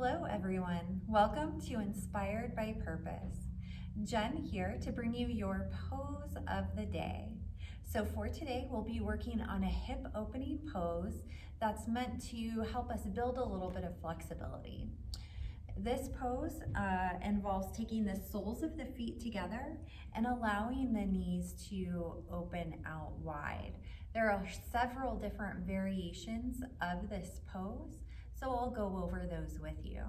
Hello everyone, welcome to Inspired by Purpose. Jen here to bring you your pose of the day. So for today, we'll be working on a hip opening pose that's meant to help us build a little bit of flexibility. This pose involves taking the soles of the feet together and allowing the knees to open out wide. There are several different variations of this pose, so I'll go over those with you.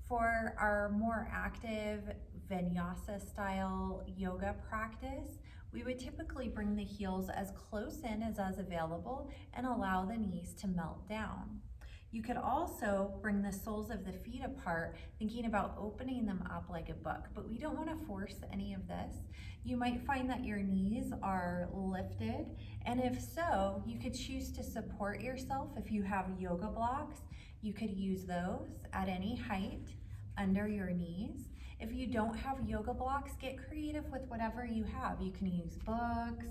For our more active vinyasa style yoga practice, we would typically bring the heels as close in as available and allow the knees to melt down. You could also bring the soles of the feet apart, thinking about opening them up like a book, but we don't want to force any of this. You might find that your knees are lifted, and if so, you could choose to support yourself. If you have yoga blocks, you could use those at any height under your knees. If you don't have yoga blocks, get creative with whatever you have. You can use books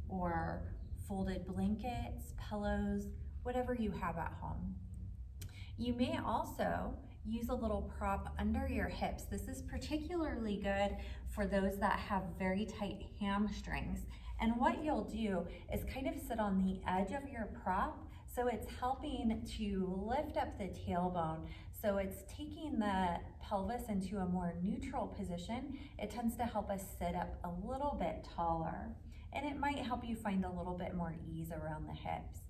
or folded blankets, pillows, whatever you have at home. You may also use a little prop under your hips. This is particularly good for those that have very tight hamstrings. And what you'll do is kind of sit on the edge of your prop, so it's helping to lift up the tailbone. So it's taking the pelvis into a more neutral position. It tends to help us sit up a little bit taller, and it might help you find a little bit more ease around the hips.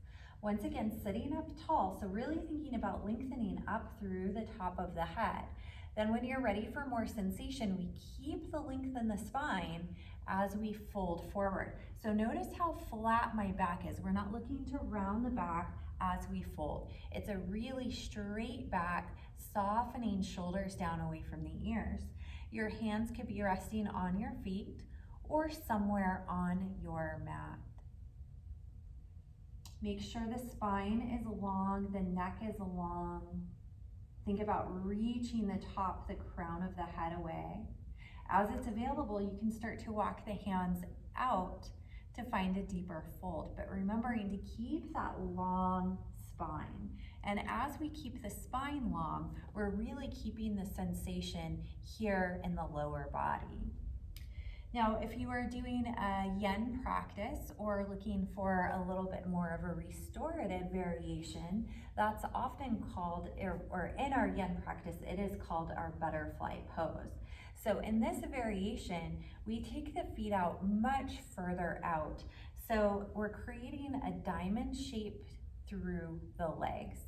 Once again, sitting up tall, so really thinking about lengthening up through the top of the head. Then when you're ready for more sensation, we keep the length in the spine as we fold forward. So notice how flat my back is. We're not looking to round the back as we fold. It's a really straight back, softening shoulders down away from the ears. Your hands could be resting on your feet or somewhere on your mat. Make sure the spine is long, the neck is long. Think about reaching the top, the crown of the head away. As it's available, you can start to walk the hands out to find a deeper fold, but remembering to keep that long spine. And as we keep the spine long, we're really keeping the sensation here in the lower body. Now, if you are doing a yen practice or looking for a little bit more of a restorative variation, that's often called, or in our yen practice, it is called our butterfly pose. So in this variation, we take the feet out much further out. So we're creating a diamond shape through the legs.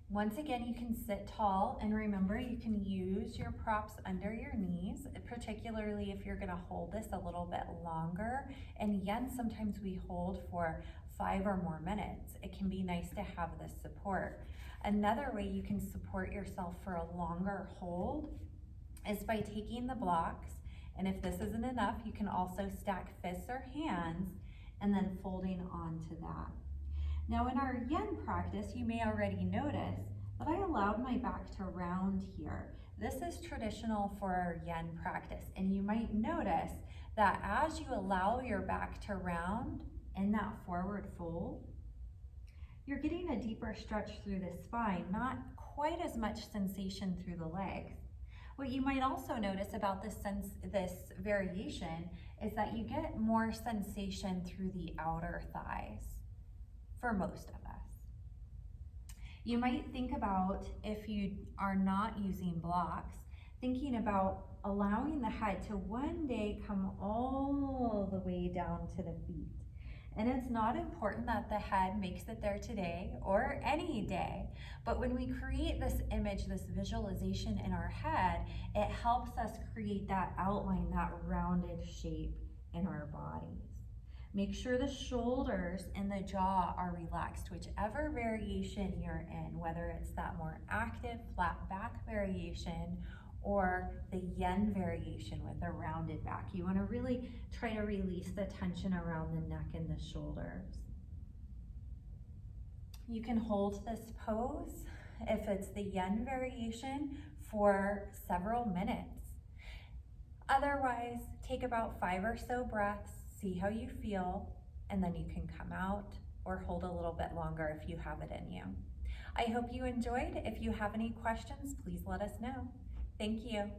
Once again, you can sit tall, and remember, you can use your props under your knees, particularly if you're gonna hold this a little bit longer. And yen, sometimes we hold for 5 or more minutes. It can be nice to have this support. Another way you can support yourself for a longer hold is by taking the blocks, and if this isn't enough, you can also stack fists or hands and then folding onto that. Now in our yen practice, you may already notice that I allowed my back to round here. This is traditional for our yen practice, and you might notice that as you allow your back to round in that forward fold, you're getting a deeper stretch through the spine, not quite as much sensation through the legs. What you might also notice about this variation is that you get more sensation through the outer thighs for most of us. You might think about, if you are not using blocks, thinking about allowing the head to one day come all the way down to the feet. And it's not important that the head makes it there today or any day, but when we create this image, this visualization in our head, it helps us create that outline, that rounded shape in our bodies. Make sure the shoulders and the jaw are relaxed, whichever variation you're in, whether it's that more active flat back variation or the yen variation with a rounded back. You want to really try to release the tension around the neck and the shoulders. You can hold this pose, if it's the yen variation, for several minutes. Otherwise, take about 5 or so breaths, see how you feel, and then you can come out or hold a little bit longer if you have it in you. I hope you enjoyed. If you have any questions, please let us know. Thank you.